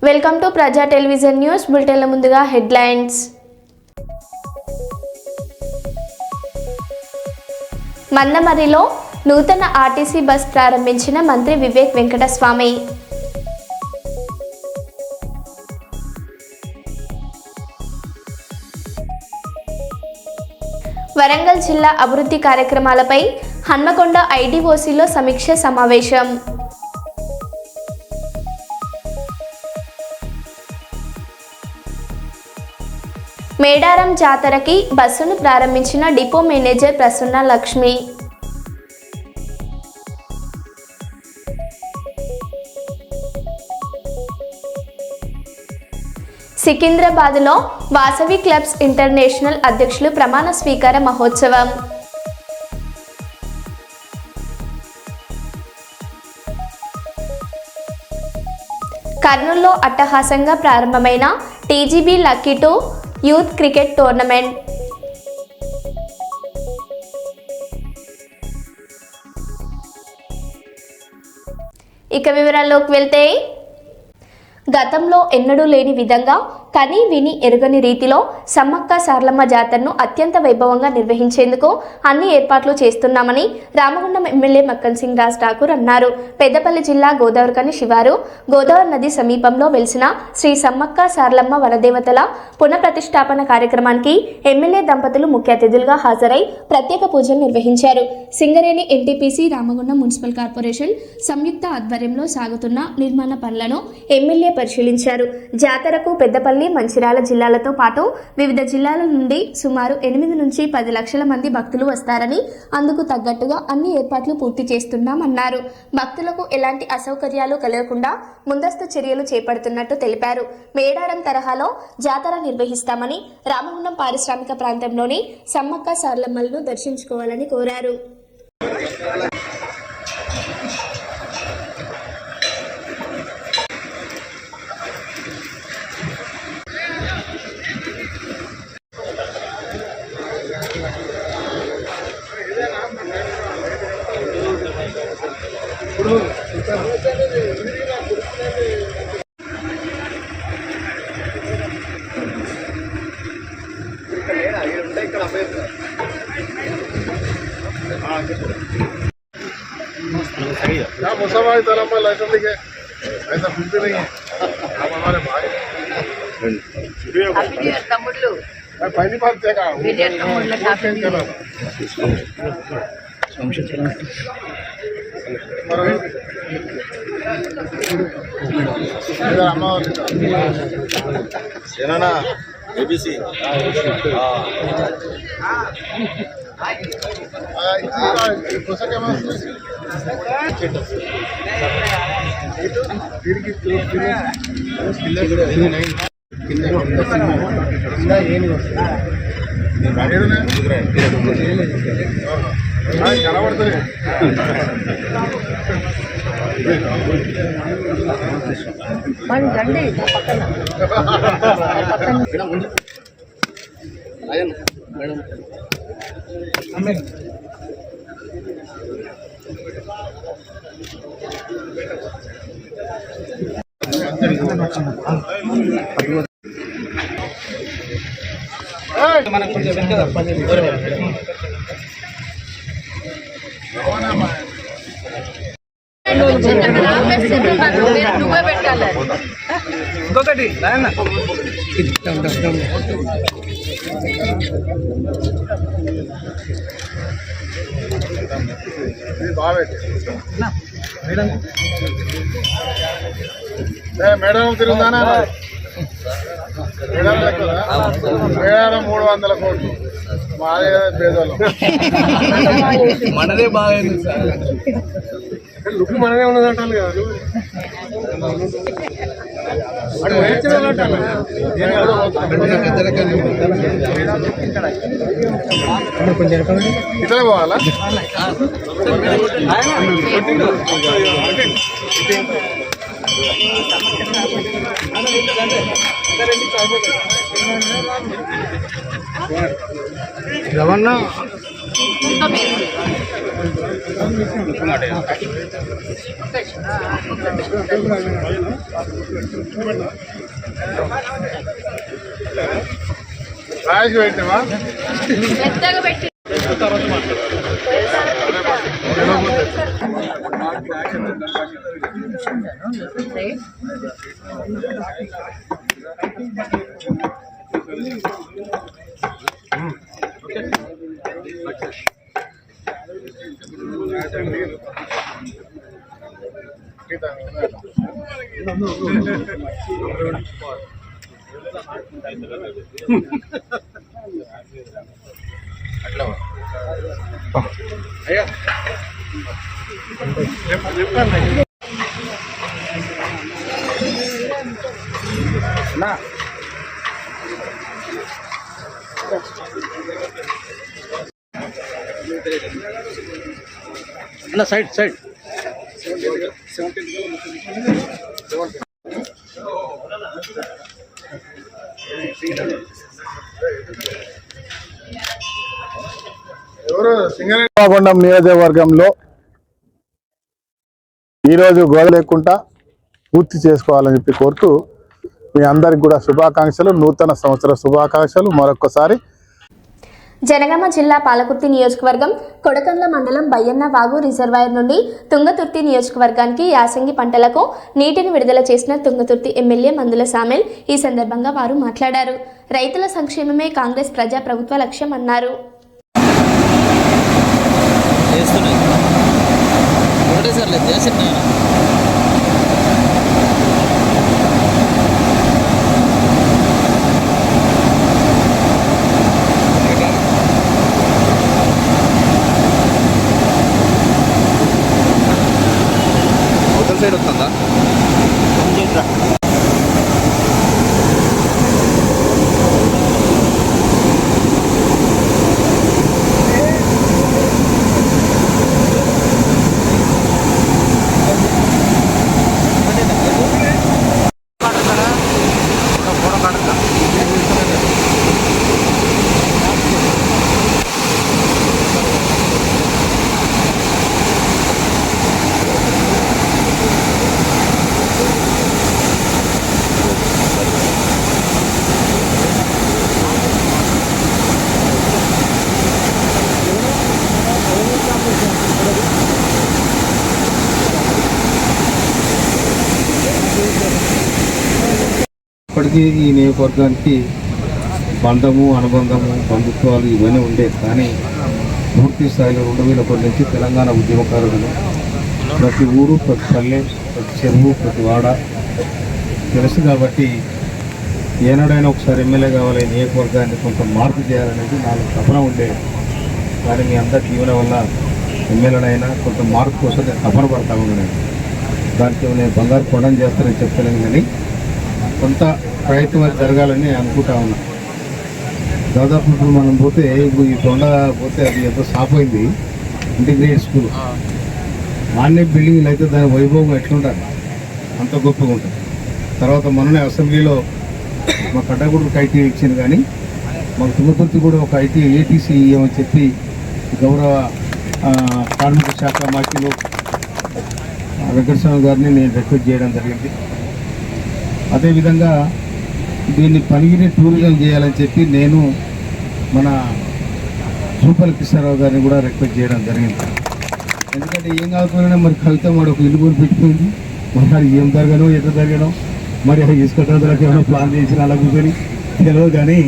Welcome to ప్రజా television news బులెటిన్ల ముందుగా headlines. మందమరిలో నూతన ఆర్టీసీ బస్ ప్రారంభించిన మంత్రి వివేక్ వెంకటస్వామి. వరంగల్ జిల్లా అభివృద్ధి కార్యక్రమాలపై హన్మకొండ ఐడిఓసిలో సమీక్ష సమావేశం. మేడారం జాతరకి బస్సును ప్రారంభించిన డిపో మేనేజర్ ప్రసన్న లక్ష్మి. సికింద్రాబాద్లో వాసవి క్లబ్స్ ఇంటర్నేషనల్ అధ్యక్షులు ప్రమాణ స్వీకార మహోత్సవం. కర్నూలులో అట్టహాసంగా ప్రారంభమైన TGB lucky 2 youth cricket tournament. ఇక వివరాల్లోకి వెళ్తే, గతంలో ఎన్నడూ లేని విధంగా కని విని ఎరుగని రీతిలో సమ్మక్క సారలమ్మ జాతరను అత్యంత వైభవంగా నిర్వహించేందుకు అన్ని ఏర్పాట్లు చేస్తున్నామని రామగుండం ఎమ్మెల్యే మక్కన్ సింగ్ రాజ్ ఠాకూర్ అన్నారు. పెద్దపల్లి జిల్లా గోదావరికని శివారు గోదావరి నది సమీపంలో వెలిసిన శ్రీ సమ్మక్క సారలమ్మ వనదేవతల పునఃప్రతిష్ఠాపన కార్యక్రమానికి ఎమ్మెల్యే దంపతులు ముఖ్య అతిథులుగా హాజరై ప్రత్యేక పూజలు నిర్వహించారు. Singareni NTPC Ramagundam municipal corporation సంయుక్త ఆధ్వర్యంలో సాగుతున్న నిర్మాణ పనులను ఎమ్మెల్యే పరిశీలించారు. జాతరకు పెద్దపల్లి, మంచిర్యాల జిల్లాలతో పాటు వివిధ జిల్లాల నుండి సుమారు 8 నుంచి 10 లక్షల మంది భక్తులు వస్తారని, అందుకు తగ్గట్టుగా అన్ని ఏర్పాట్లు పూర్తి చేస్తున్నామన్నారు. భక్తులకు ఎలాంటి అసౌకర్యాలు కలగకుండా ముందస్తు చర్యలు చేపడుతున్నట్టు తెలిపారు. మేడారం తరహాలో జాతర నిర్వహిస్తామని, రామగుండం పారిశ్రామిక ప్రాంతంలోని సమ్మక్క సారలమ్మలను దర్శించుకోవాలని కోరారు. मुसलमान तरफ में लाइसेंस लेके ऐसा कुछ भी नहीं है. आप हमारे भाई तमिल मैं पहली बार देखा हूँ. ఏనా ఏబీసీ కనబడుతుంది. మనకు కొంచెం ఇంకొకటి మేడం తిరుగుతానా? మేడారం 300 కోట్లు మాదే పేదోళ్ళం. మనదే బాగైంది సార్. లుక్ మనదే ఉన్నదంటాను కదా. ఇట్లా పోవాలా? రవణ రాయికి పెట్టినవా అయ్యా చెప్పండి అన్న సైడ్ సైడ్ ఎవరు సింగరేణికొండం నియోజకవర్గంలో ఈరోజు గోడ లేకుండా పూర్తి చేసుకోవాలని చెప్పి కోరుతూ మీ అందరికి కూడా శుభాకాంక్షలు, నూతన సంవత్సర శుభాకాంక్షలు మరొకసారి. జనగామ జిల్లా పాలకుర్తి నియోజకవర్గం కొడకండ్ల మండలం బయ్యన్న వాగు రిజర్వాయర్ నుండి తుంగతుర్తి నియోజకవర్గానికి యాసంగి పంటలకు నీటిని విడుదల చేసిన తుంగతుర్తి ఎమ్మెల్యే మందుల సామెల్. ఈ సందర్భంగా వారు మాట్లాడారు. రైతుల సంక్షేమమే కాంగ్రెస్ ప్రజా ప్రభుత్వ లక్ష్యం అన్నారు. సైడ్ వస్తుందా ఇప్పటికీ ఈ నియోజకవర్గానికి బంధము, అనుబంధము, బంధుత్వాలు ఇవన్నీ ఉండేవి. కానీ పూర్తి స్థాయిలో 2001 నుంచి తెలంగాణ ఉద్యమకారులు ప్రతి ఊరు, ప్రతి పల్లె, ప్రతి చెరువు, ప్రతి వాడ తెలుసు. కాబట్టి ఏనాడైనా ఒకసారి ఎమ్మెల్యే కావాలి, నియోజకవర్గాన్ని కొంత మార్పు చేయాలనేది నాకు తపన ఉండేది. కానీ మీ అందరి దీవెన వల్ల ఎమ్మెల్యేనైనా కొంత మార్పు కోసం నేను తపన పడతా ఉన్నాను. దానికి నేను బంగారు కొండని చేస్తానని చెప్తలేను, కానీ కొంత ప్రయత్నం జరగాలని అనుకుంటా ఉన్నా. దాదాపు ఇప్పుడు మనం పోతే ఇప్పుడు ఈ కొండ పోతే అది ఎంతో సాపోయింది. ఇంటిగ్రేటెడ్ స్కూల్ మాన్య బిల్డింగ్లు అయితే దాని వైభవం ఎట్లుంటుంది, అంత గొప్పగా ఉంటుంది. తర్వాత మొన్ననే అసెంబ్లీలో మా కడ్డగూడకు ఐటీ ఇచ్చింది, కానీ మాకు తుంగతుర్తి కూడా ఒక ఐటీ ఏటీసీ ఇవ్వమని చెప్పి గౌరవ కార్మిక శాఖ మంత్రులు వెంకటస్వామి గారిని నేను రిక్వెస్ట్ చేయడం జరిగింది. అదేవిధంగా దీన్ని పనిగిరి టూరిజం చేయాలని చెప్పి నేను మన సూపర్ కిషన్రావు గారిని కూడా రిక్వెస్ట్ చేయడం జరిగింది. ఎందుకంటే ఏం కాకపోయినా మరి కవిత వాడు ఒక ఇల్లు కొని పెట్టిపోయింది. మరి ఏం జరగనో ఎంత జరగనో మరి ఇసుక ట్రాన్స్ఫర్కి ఏమైనా ప్లాన్ చేసిన అలా కూర్చొని తెలియదు. కానీ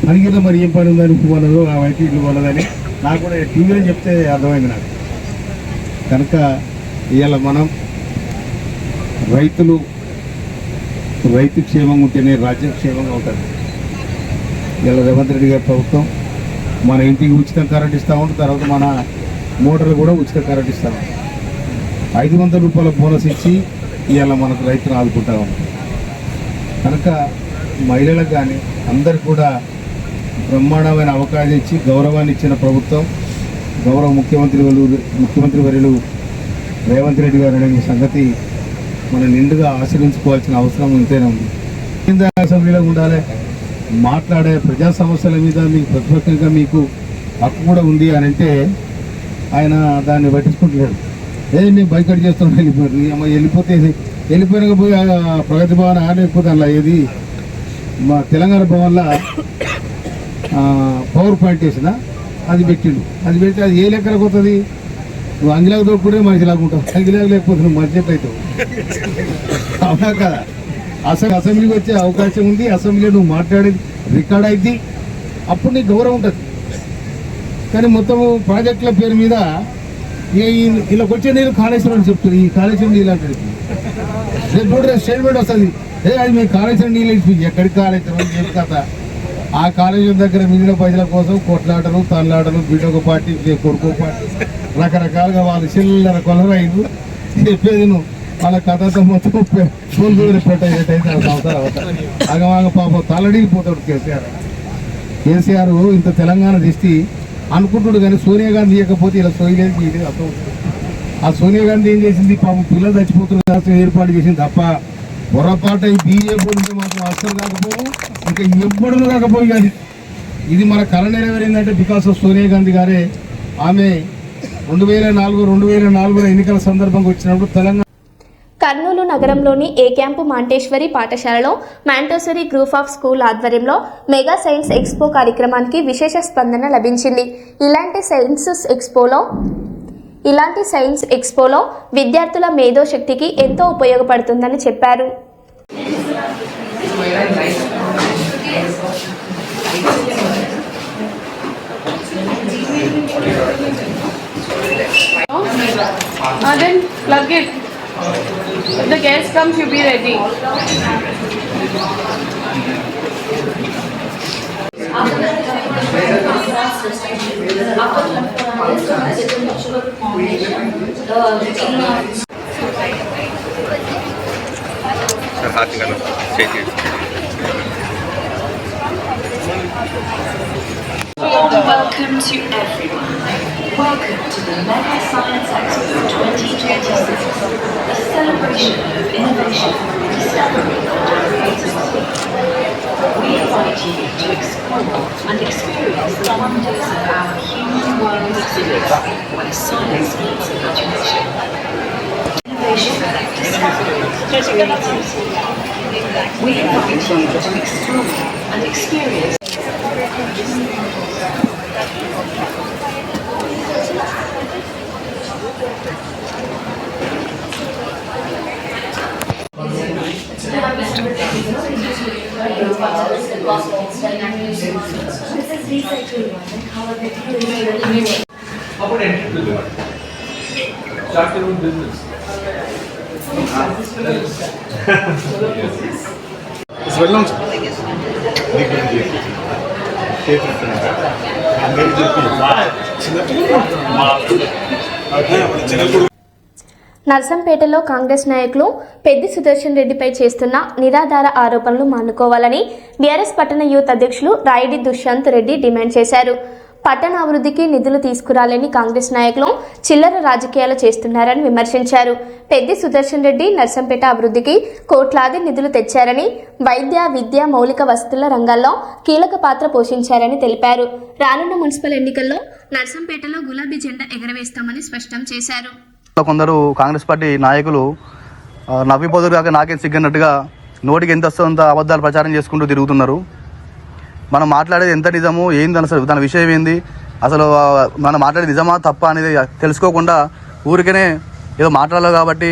పనిగిరిలో మరి ఏం పని ఉందని పోనదో అవైతే ఇల్లు పోనదని నాకు కూడా టీవీలో చెప్తే అర్థమైంది నాకు. కనుక ఇవాళ మనం రైతు క్షేమంగా ఉంటేనే రాజ్యం క్షేమంగా ఉంటుంది. ఇలా రేవంత్ రెడ్డి గారి ప్రభుత్వం మన ఇంటికి ఉచిత కరెంట్ ఇస్తూ ఉంటుంది. తర్వాత మన మోటార్లు కూడా ఉచిత కరెంట్ ఇస్తాం. 500 రూపాయల బోనస్ ఇచ్చి ఇవాళ మనకు రైతులు ఆదుకుంటా ఉంటాం. కనుక మహిళలకు కానీ అందరికి కూడా బ్రహ్మాండమైన అవకాశం ఇచ్చి గౌరవాన్ని ఇచ్చిన ప్రభుత్వం గౌరవ ముఖ్యమంత్రి వర్యులు రేవంత్ రెడ్డి గారు అనే సంగతి మనం నిండుగా ఆశ్రయించుకోవాల్సిన అవసరం ఉంటేనే ఉంది. అసెంబ్లీలో ఉండాలి, మాట్లాడే ప్రజా సమస్యల మీద మీకు ప్రతిపక్షంగా మీకు హక్కు కూడా ఉంది అని అంటే ఆయన దాన్ని పట్టించుకుంటున్నాడు. నేను బైకట్ చేస్తున్నాను వెళ్ళిపోయినాక పోయి ప్రగతి భవన్ లేకపోతే అలా ఏది మా తెలంగాణ భవన్లో పవర్ పాయింట్ వేసిన అది పెట్టిండు. అది పెడితే అది ఏ లెక్కలకు వస్తుంది? నువ్వు అంగిలాగా దొరుకునే మనిషిలాగా ఉంటావు, అంగిలాగా లేకపోతే నువ్వు మనిషి అవుతావు. అవునా కదా? అసెంబ్లీకి వచ్చే అవకాశం ఉంది, అసెంబ్లీలో నువ్వు మాట్లాడేది రికార్డ్ అయింది, అప్పుడు నీకు గౌరవం ఉంటుంది. కానీ మొత్తము ప్రాజెక్టుల పేరు మీద వీళ్ళకి వచ్చే నీళ్ళు కాళేశ్వరం అని చెప్తుంది. ఈ కాళేశ్వరం నీళ్ళు అంటే రేపు స్టేట్మెంట్ వస్తుంది, అది మేము కాళేశ్వరం నీళ్ళు ఇచ్చి ఎక్కడికి కాళేశ్వరం ఏం కథ? ఆ కాలేజీ దగ్గర మిగిలిన ప్రజల కోసం కొట్లాటలు తల్లాటలు బిడ్డొక పార్టీ కొడుకో పార్టీ రకరకాలుగా వాళ్ళు చిల్లర కొలరైదు చెప్పేది నువ్వు వాళ్ళ కథతో మొత్తం ఫోన్ పెట్టేటైతే అవసరం అవుతారు. అగమాగ పాపం తల్లడిగిపోతాడు కేసీఆర్ ఇంత తెలంగాణ దిష్టి అనుకుంటుడు. కానీ సోనియా గాంధీ ఇవ్వకపోతే ఇలా సోయలేదు ఇది అర్థం. ఆ సోనియా గాంధీ ఏం చేసింది? పాపం పిల్లలు చచ్చిపోతున్న ఏర్పాటు చేసింది తప్ప పొరపాటు బీజేపీ నుంచి మాత్రం అస్సలు కాకపోవు, ఇంకా ఎప్పుడు కాకపోయి. కానీ ఇది మన కళ నెరవేరిందంటే బికాస్ ఆఫ్ సోనియా గాంధీ గారే. ఆమె 2004 ఎన్నికల సందర్భంగా వచ్చినప్పుడు తెలంగాణ కర్నూలు నగరంలోని ఏ క్యాంపు మాంటేశ్వరి పాఠశాలలో మాంటోసరీ గ్రూప్ ఆఫ్ స్కూల్ ఆధ్వర్యంలో మెగా సైన్స్ ఎక్స్పో కార్యక్రమానికి విశేష స్పందన లభించింది. ఇలాంటి సైన్స్ ఎక్స్పోలో విద్యార్థుల మేధోశక్తికి ఎంతో ఉపయోగపడుతుందని చెప్పారు. Then plug it. If the guest comes, you be ready. Welcome to everyone. Welcome to the Mega Science Expo 2026, a celebration of innovation, discovery and creativity. We invite you to explore and experience the wonders of our human world exhibit, where science meets imagination. Innovation, discovery, creativity. We invite you to explore and experience. Start your own business. It's well known. నర్సంపేటలో Congress నాయకులు పెద్ది సుదర్శన్ రెడ్డిపై చేస్తున్న నిరాధార ఆరోపణలు మానుకోవాలని BRS పట్టణ youth అధ్యక్షులు రాయిడి Dushyant Reddy demand చేశారు. పట్టణ అభివృద్ధికి నిధులు తీసుకురాలేని కాంగ్రెస్ నాయకులు చిల్లర రాజకీయాలు చేస్తున్నారని విమర్శించారు. పెద్ది సుదర్శన్ రెడ్డి నర్సంపేట అభివృద్ధికి కోట్లాది నిధులు తెచ్చారని, వైద్య, విద్య, మౌలిక వసతుల రంగాల్లో కీలక పాత్ర పోషించారని తెలిపారు. రానున్న మున్సిపల్ ఎన్నికల్లో నర్సంపేటలో గులాబీ జెండా ఎగరవేస్తామని స్పష్టం చేశారు. కొందరు కాంగ్రెస్ పార్టీ నాయకులు నవ్విపోదురు కాక నాకేం సిగ్గన్నట్టుగా నోటికి ఎంత వస్తుందో అబద్ధాలు ప్రచారం చేసుకుంటూ తిరుగుతున్నారు. మనం మాట్లాడేది ఎంత నిజము, ఏంది అసలు దాని విషయం ఏంది, అసలు మనం మాట్లాడేది నిజమా తప్ప అనేది తెలుసుకోకుండా ఊరికనే ఏదో మాట్లాడాలి కాబట్టి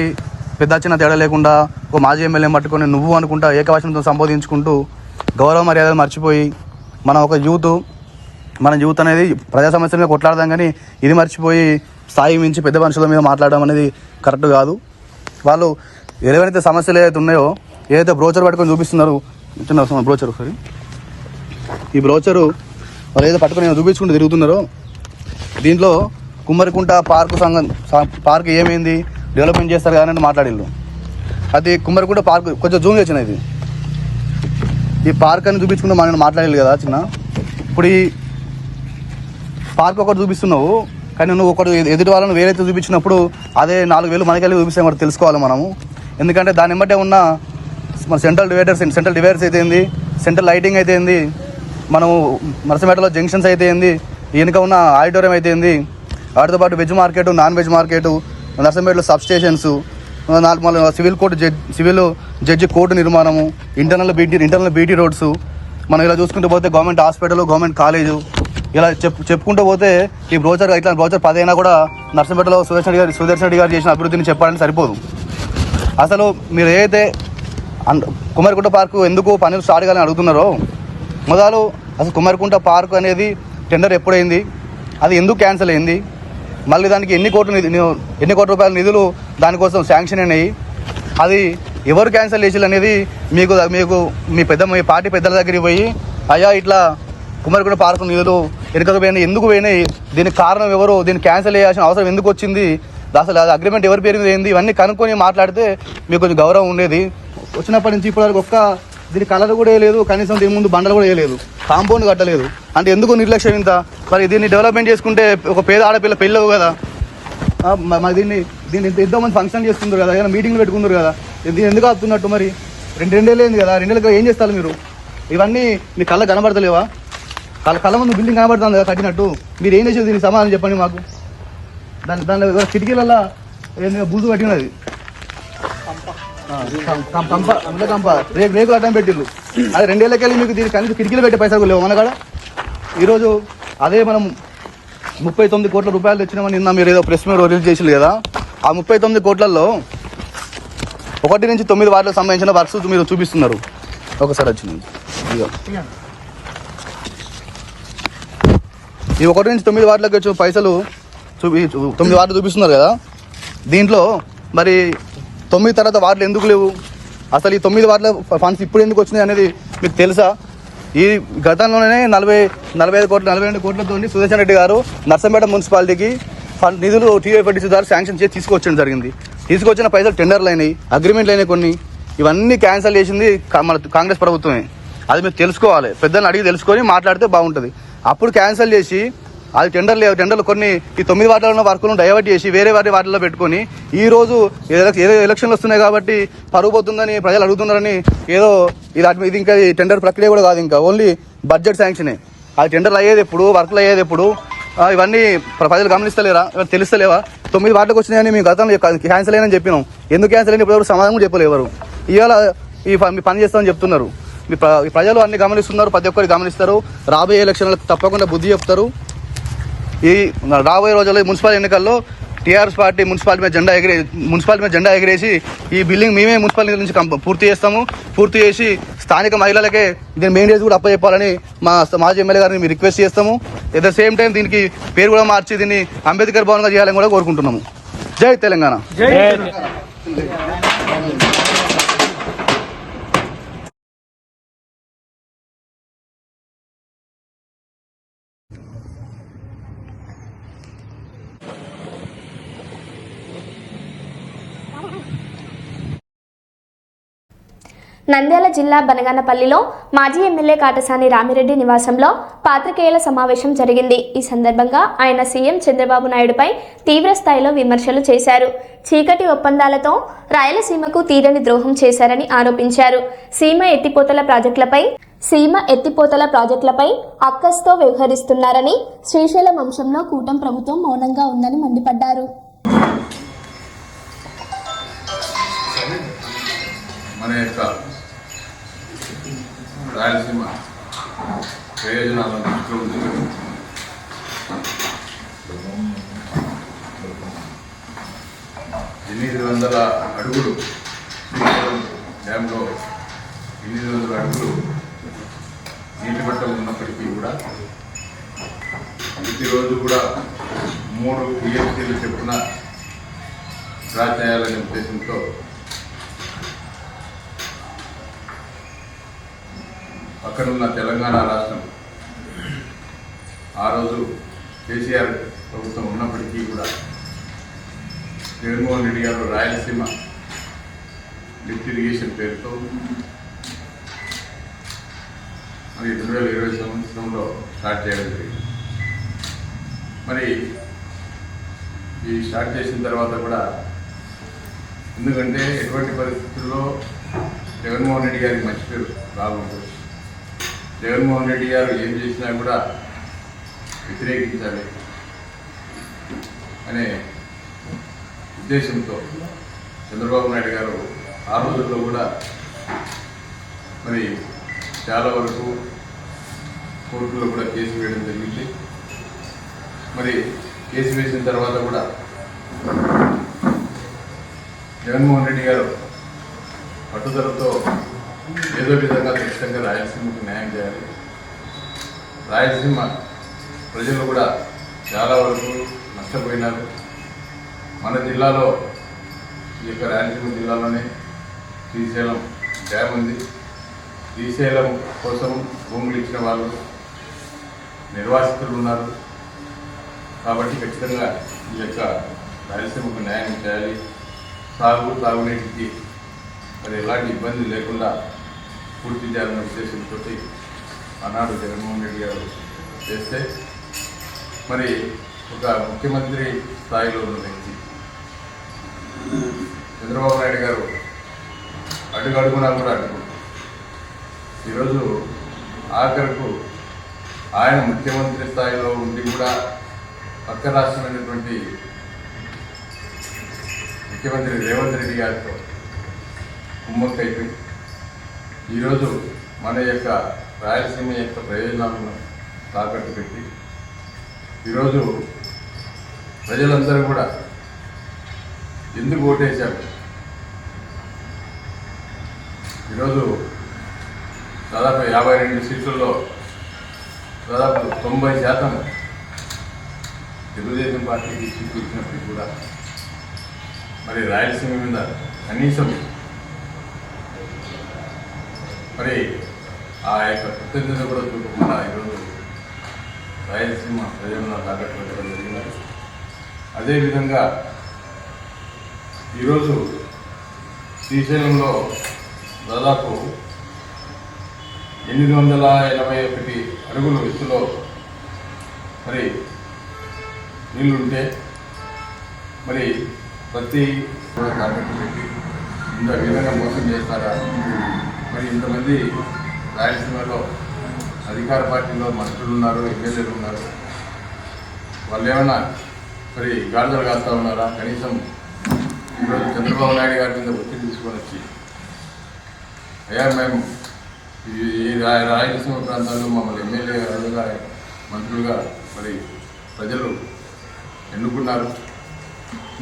పెద్ద చిన్న తేడా లేకుండా ఒక మాజీ ఎమ్మెల్యే పట్టుకొని నువ్వు అనుకుంటా ఏకవచనంతో సంబోధించుకుంటూ గౌరవ మర్యాదలు మర్చిపోయి మనం ఒక మన యూత్ అనేది ప్రజా సమస్యల మీద కొట్లాడదాం, కానీ ఇది మర్చిపోయి స్థాయి మించి పెద్ద మనుషుల మీద మాట్లాడడం అనేది కరెక్ట్ కాదు. వాళ్ళు ఏవైతే సమస్యలు ఏదైతే ఉన్నాయో, ఏదైతే బ్రోచర్ పట్టుకొని చూపిస్తున్నారు, బ్రోచర్ ఒకసారి ఈ బ్రోచరు వాళ్ళు ఏదో పట్టుకొని చూపించుకుంటూ తిరుగుతున్నారో, దీంట్లో కుమ్మరికుంట పార్క్ ఏమైంది, డెవలప్మెంట్ చేస్తారు కానీ మాట్లాడిల్లు. అది కుమ్మరికుంట పార్క్ కొంచెం జూమ్ చేసిన, ఈ పార్క్ అని చూపించుకుంటూ మనం మాట్లాడాలి కదా చిన్న. ఇప్పుడు ఈ పార్క్ ఒకటి చూపిస్తున్నావు, కానీ నువ్వు ఒకటి ఎదుటి వాళ్ళని వేరైతే చూపించినప్పుడు అదే 4,000 మనకెళ్ళి చూపిస్తే కూడా తెలుసుకోవాలి మనము. ఎందుకంటే దాని వెంబటే ఉన్న మన సెంట్రల్ డివైడర్స్ అయితే ఏంది, సెంట్రల్ లైటింగ్ అయితే ఏంది, మనము నర్సంపేటలో జంక్షన్స్ అయితే ఏంది, వెనుక ఉన్న ఆడిటోరియం అయితే ఏంది, వాటితో పాటు veg market, non veg market, నర్సంపేటలో సబ్ స్టేషన్స్, మళ్ళీ సివిల్ జడ్జి కోర్టు నిర్మాణము, ఇంటర్నల్ బీటీ రోడ్స్, మనం ఇలా చూసుకుంటూ పోతే గవర్నమెంట్ హాస్పిటల్, గవర్నమెంట్ కాలేజు, ఇలా చెప్పుకుంటూ పోతే ఈ బ్రోచర్ 10 అయినా కూడా నర్సంపేటలో సుదర్శన్ రెడ్డి గారు చేసిన అభివృద్ధిని చెప్పాలని సరిపోదు. అసలు మీరు ఏదైతే కుమారికుంట పార్కు ఎందుకు పనులు స్టార్ట్ కావాలని అడుగుతున్నారో, మొదలు అసలు కుమారికుంట పార్కు అనేది టెండర్ ఎప్పుడైంది, అది ఎందుకు క్యాన్సిల్ అయింది, మళ్ళీ దానికి ఎన్ని కోట్ల రూపాయల నిధులు దానికోసం శాంక్షన్ అయినాయి, అది ఎవరు క్యాన్సిల్ చేయాలి అనేది మీకు మీ పార్టీ పెద్దల దగ్గరికి పోయి, అయ్యా ఇట్లా కుమారికుంట పార్కు నిధులు వెనుకకు పోయినాయి, ఎందుకు పోయినాయి, దీనికి కారణం ఎవరు, దీన్ని క్యాన్సిల్ చేయాల్సిన అవసరం ఎందుకు వచ్చింది, అసలు అది అగ్రిమెంట్ ఎవరి పేరు మీద ఏంది, ఇవన్నీ కనుక్కొని మాట్లాడితే మీకు కొంచెం గౌరవం ఉండేది. వచ్చినప్పటి నుంచి ఇప్పటివరకు దీని కలర్ కూడా వేయలేదు, కనీసం దీని ముందు బండలు కూడా వేయలేదు, కాంపౌండ్ కట్టలేదు. అంటే ఎందుకు నిర్లక్ష్యం ఇంత? మరి దీన్ని డెవలప్మెంట్ చేసుకుంటే ఒక పేద ఆడపిల్ల పెళ్ళవు కదా, మరి దీన్ని ఎంతో మంది ఫంక్షన్ చేసుకుంటారు కదా, ఏదైనా మీటింగ్లు పెట్టుకుంటారు కదా, దీన్ని ఎందుకు ఆపుతున్నట్టు? మరి రెండేళ్ళు అయింది కదా, 2 ఏళ్ళకి ఏం చేస్తారు మీరు? ఇవన్నీ మీ కళ్ళ కనబడతలేవా? కళ్ళ ముందు బిల్డింగ్ కనబడుతుంది కదా కట్టినట్టు, మీరు ఏం చేసేది దీనికి సమాధానం చెప్పండి మాకు. దాని కిటికీలలో బూజు పట్టినది, రేకులు అడ్డం పెట్టిళ్ళు. అది 2 ఏళ్ళకి వెళ్ళి మీకు దీనికి కనీసం కిటికీలు పెట్టే పైసలు లేవు మన కాడ. ఈరోజు అదే మనం 39 కోట్ల రూపాయలు తెచ్చినామని నిన్న మీరు ఏదో ప్రెస్ మీద రిలీజ్ చేసిల్లు కదా, ఆ 39 కోట్లలో 1 నుంచి 9 వార్డులకు సంబంధించిన వర్క్స్ మీరు చూపిస్తున్నారు. ఒకసారి వచ్చింది ఈ 1 నుంచి 9 వార్డులకు వచ్చే పైసలు 9 వార్డులు చూపిస్తున్నారు కదా, దీంట్లో మరి 9 తర్వాత వార్డులు ఎందుకు లేవు, అసలు ఈ 9 వార్డుల ఫండ్స్ ఇప్పుడు ఎందుకు వచ్చినాయి అనేది మీకు తెలుసా? ఈ గతంలోనే 42 కోట్లతో సుదర్శన్ రెడ్డి గారు నర్సంపేట మున్సిపాలిటీకి నిధులు టీఎఫ్డిసి ద్వారా శాంక్షన్ చేసి తీసుకొచ్చడం జరిగింది. తీసుకొచ్చిన పైసలు టెండర్లు అయినాయి, అగ్రిమెంట్లు అయినాయి కొన్ని. ఇవన్నీ క్యాన్సిల్ చేసింది మన కాంగ్రెస్ ప్రభుత్వమే. అది మీరు తెలుసుకోవాలి, పెద్దలను అడిగి తెలుసుకొని మాట్లాడితే బాగుంటుంది. అప్పుడు క్యాన్సిల్ చేసి అది టెండర్లు కొన్ని ఈ 9 వార్డులో ఉన్న వర్కులను డైవర్ట్ చేసి వేరే వార్డులో పెట్టుకొని ఈరోజు ఏదో ఎలక్షన్లు వస్తున్నాయి కాబట్టి పరుగు పోతుందని ప్రజలు అడుగుతున్నారని ఏదో ఇది ఇంకా టెండర్ ప్రక్రియ కూడా కాదు, ఇంకా ఓన్లీ బడ్జెట్ శాంక్షనే. అది టెండర్లు అయ్యేది ఎప్పుడు, వర్కులు అయ్యేది ఎప్పుడు, ఇవన్నీ ప్రజలు గమనిస్తలేరా, తెలుస్తలేవా? 9 వార్డులకు వచ్చినాయని మేము గతంలో క్యాన్సిల్ అయినని చెప్పినాం. ఎందుకు క్యాన్సిల్ అయినా ఇప్పుడు సమాధానం కూడా చెప్పలేరు ఎవరు. ఇవాళ మీ పని చేస్తామని చెప్తున్నారు. ప్రజలు అన్ని గమనిస్తున్నారు, ప్రతి ఒక్కరు గమనిస్తారు. రాబోయే ఎలక్షన్లకు తప్పకుండా బుద్ధి చెప్తారు. ఈ రాబోయే రోజుల్లో మున్సిపల్ ఎన్నికల్లో టీఆర్ఎస్ పార్టీ మున్సిపాలిటీ మీద జెండా ఎగిరేసి ఈ బిల్డింగ్ మేమే మున్సిపల్ నుంచి పూర్తి చేసి స్థానిక మహిళలకే దీన్ని మెయింటెనెన్స్ కూడా అప్పచెప్పాలని మా మాజీ ఎమ్మెల్యే గారిని మేము రిక్వెస్ట్ చేస్తాము. ఎట్ ద సేమ్ టైం దీనికి పేరు కూడా మార్చి దీన్ని అంబేద్కర్ భవన్గా చేయాలని కూడా కోరుకుంటున్నాము. జై తెలంగాణ. నంద్యాల జిల్లా బనగానపల్లిలో మాజీ ఎమ్మెల్యే కాటసాని రామిరెడ్డి నివాసంలో పాత్రికేయుల సమావేశం జరిగింది. ఈ సందర్భంగా ఆయన సీఎం చంద్రబాబు నాయుడుపై తీవ్ర స్థాయిలో విమర్శలు చేశారు. చీకటి ఒప్పందాలతో రాయలసీమకు తీరని ద్రోహం చేశారని ఆరోపించారు. సీమ ఎత్తిపోతల ప్రాజెక్టులపై అక్కస్తో వ్యవహరిస్తున్నారని, శ్రీశైలం అంశంలో కూటమి ప్రభుత్వం మౌనంగా ఉందని మండిపడ్డారు. మన యొక్క రాయలసీమ ప్రయోజనాలను దృష్టిలో ఉంచుకొని 800 అడుగులు డ్యాంలో 800 అడుగులు నీటి మట్టం ఉన్నప్పటికీ కూడా ప్రతిరోజు కూడా 3 టీఎంసీలు చెప్పున డ్రా చేయాలనే ఉద్దేశంతో పక్కనున్న తెలంగాణ రాష్ట్రం ఆ రోజు కేసీఆర్ ప్రభుత్వం ఉన్నప్పటికీ కూడా జగన్మోహన్ రెడ్డి గారు రాయలసీమ లిఫ్ట్ ఇరిగేషన్ పేరుతో మరి 2020 సంవత్సరంలో స్టార్ట్ చేయడం జరిగింది. మరి ఈ స్టార్ట్ చేసిన తర్వాత కూడా ఎందుకంటే ఎటువంటి పరిస్థితుల్లో జగన్మోహన్ రెడ్డి గారికి మంచి పేరు రాకూడదు. జగన్మోహన్ రెడ్డి గారు ఏం చేసినా కూడా వ్యతిరేకించాలి అనే ఉద్దేశంతో చంద్రబాబు నాయుడు గారు ఆ రోజుల్లో కూడా మరి చాలా వరకు కోర్టులో కూడా కేసు వేయడం జరిగింది. మరి కేసు వేసిన తర్వాత కూడా జగన్మోహన్ రెడ్డి గారు పట్టుదలతో ఏదో విధంగా ఖచ్చితంగా రాయలసీమకు న్యాయం చేయాలి, రాయలసీమ ప్రజలు కూడా చాలా వరకు నష్టపోయినారు. మన జిల్లాలో ఈ యొక్క రాయలసీమ జిల్లాలోనే శ్రీశైలం డ్యామ్ ఉంది. శ్రీశైలం కోసం భూములు ఇచ్చిన వాళ్ళు నిర్వాసితులు ఉన్నారు. కాబట్టి ఖచ్చితంగా ఈ యొక్క రాయలసీమకు న్యాయం చేయాలి, తాగునీటికి అది ఎలాంటి ఇబ్బంది లేకుండా పూర్తి చేయాలన్న ఉద్దేశంతో ఆనాడు జగన్మోహన్ రెడ్డి గారు చేస్తే మరి ఒక ముఖ్యమంత్రి స్థాయిలో ఉన్న వ్యక్తి చంద్రబాబు నాయుడు గారు అడుగడుగునా కూడా అడ్డుకుంటారు. ఈరోజు ఆఖరకు ఆయన ముఖ్యమంత్రి స్థాయిలో ఉండి కూడా పక్క రాష్ట్రమైనటువంటి ముఖ్యమంత్రి రేవంత్ రెడ్డి గారితో కుమ్మక్కైపోయి ఈరోజు మన యొక్క రాయలసీమ యొక్క ప్రయోజనాలను తాకట్టు పెట్టి ఈరోజు ప్రజలందరూ కూడా ఎందుకు ఓటేశారు, ఈరోజు దాదాపు 52 సీట్లలో దాదాపు 90% తెలుగుదేశం పార్టీకి సీట్లు ఇచ్చినప్పటికీ కూడా మరి రాయలసీమ మీద కనీసం మరి ఆ యొక్క కృతజ్ఞత కూడా చూపకుండా ఈరోజు రాయలసీమ ప్రజలను తాకట్టు పెట్టడం జరిగినది. అదేవిధంగా ఈరోజు శ్రీశైలంలో దాదాపు 881 అడుగుల ఎత్తులో మరి నీళ్లుంటే మరి ప్రతి కూడా తాకట్టు పెట్టి ఇంత విధంగా మోసం చేస్తారా? మరి ఇంతమంది రాయలసీమలో అధికార పార్టీలో మంత్రులు ఉన్నారు, ఎమ్మెల్యేలు ఉన్నారు, వాళ్ళు ఏమన్నా మరి గాడిదలు కాస్తా ఉన్నారా? కనీసం ఈరోజు చంద్రబాబు నాయుడు గారి మీద ఒత్తిడి తీసుకొని వచ్చి అయ్యా మేము ఈ రాయలసీమ ప్రాంతాల్లో మమ్మల్ని ఎమ్మెల్యేలుగా మంత్రులుగా మరి ప్రజలు ఎన్నుకున్నారు,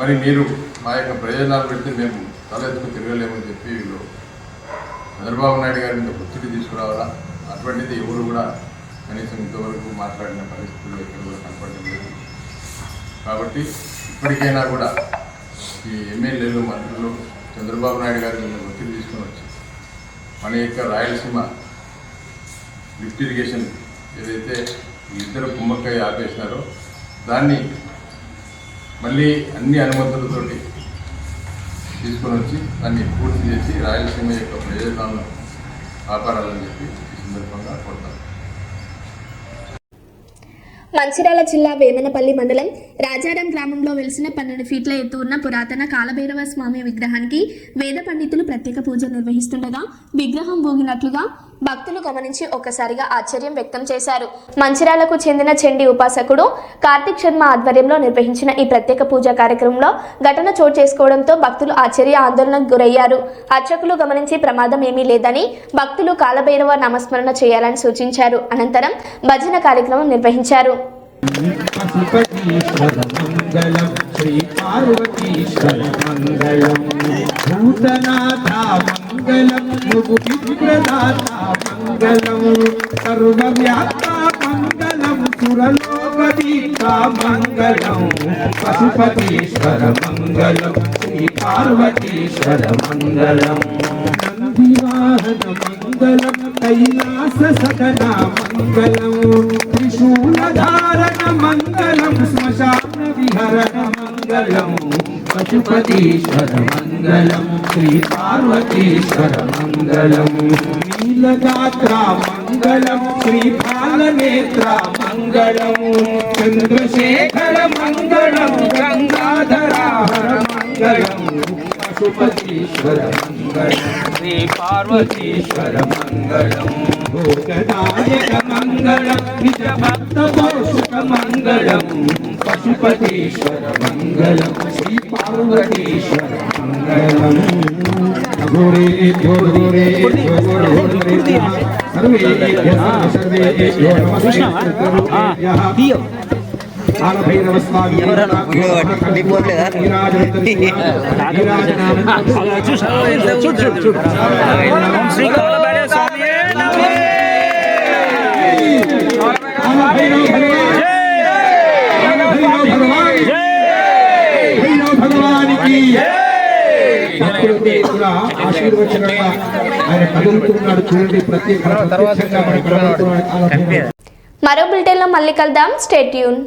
మరి మీరు మా యొక్క ప్రయోజనాలు పెడితే మేము తలెత్తుకు తిరగలేమని చెప్పి వీళ్ళు చంద్రబాబు నాయుడు గారి మీద ఒత్తిడి తీసుకురావాలా? అటువంటిది ఎవరు కూడా కనీసం ఇంతవరకు మాట్లాడిన పరిస్థితులు ఎక్కడ కూడా కనపడడం లేదు. కాబట్టి ఇప్పటికైనా కూడా ఈ ఎమ్మెల్యేలు మంత్రులు చంద్రబాబు నాయుడు గారి మీద ఒత్తిడి తీసుకొని వచ్చి మన యొక్క రాయలసీమ లిఫ్ట్ ఇరిగేషన్ ఏదైతే ఇద్దరు కుమ్మక్కై ఆపేసినారో దాన్ని మళ్ళీ అన్ని అనుమతులతోటి తీసుకొని వచ్చి దాన్ని పూర్తి చేసి రాయలసీమ యొక్క ప్రయోజనాలను కాపాడాలని చెప్పి ఈ సందర్భంగా కోరుతాను. మంచిర్యాల జిల్లా వేమనపల్లి మండలం రాజారం గ్రామంలో వెలిసిన 12 ఫీట్ల ఎత్తు ఉన్న పురాతన కాలభైరవ స్వామి విగ్రహానికి వేద పండితులు ప్రత్యేక పూజ నిర్వహిస్తుండగా విగ్రహం ఊగినట్లుగా భక్తులు గమనించి ఒక్కసారిగా ఆశ్చర్యం వ్యక్తం చేశారు. మంచిర్యాలకు చెందిన చండీ ఉపాసకుడు కార్తిక్ శర్మ ఆధ్వర్యంలో నిర్వహించిన ఈ ప్రత్యేక పూజా కార్యక్రమంలో ఘటన చోటు చేసుకోవడంతో భక్తులు ఆశ్చర్య ఆందోళనకు గురయ్యారు. అర్చకులు గమనించి ప్రమాదం ఏమీ లేదని భక్తులు కాలభైరవ నామస్మరణ చేయాలని సూచించారు. అనంతరం భజన కార్యక్రమం నిర్వహించారు. పశుపతీశ్వర మంగళం శ్రీ పార్వతీశ్వర మంగళం భూతనాథ మంగళం నువ్వు విప్రదాత మంగళం సర్వవ్యాప్త మంగళం సురలోకదీత మంగళం పశుపతీశ్వర మంగళం శ్రీ పార్వతీశ్వర మంగళం నందివాహన మంగళం కైలాస సదన మంగళం త్రిశూలధారణ మంగళం శ్మశాన విహరణ మంగళం పశుపతీశ్వర మంగళం శ్రీ పార్వతీశ్వర మంగళం నీలగాత్ర మంగళం శ్రీ బాలనేత్ర మంగళం చంద్రశేఖర మంగళం గంగాధరాహర మంగళం పశుపతీశ్వర మంగళం శ్రీ పార్వతీశ్వర మంగళం భోగదాయక మంగళం నిజ భక్త పోషక మంగళం పశుపతీశ్వర మంగళం శ్రీ పార్వతీశ్వర మంగళం అఘోరే ఘోరే ఘోరే సర్వే కాలభైరవ స్వామి భగవానికి కూడా ఆశీర్వచనంగా ఆయన కదులుతున్నాడు. చూడండి ప్రత్యేకంగా మరో బులెటిన్లో మళ్ళీ కలుద్దాం. Stay tune.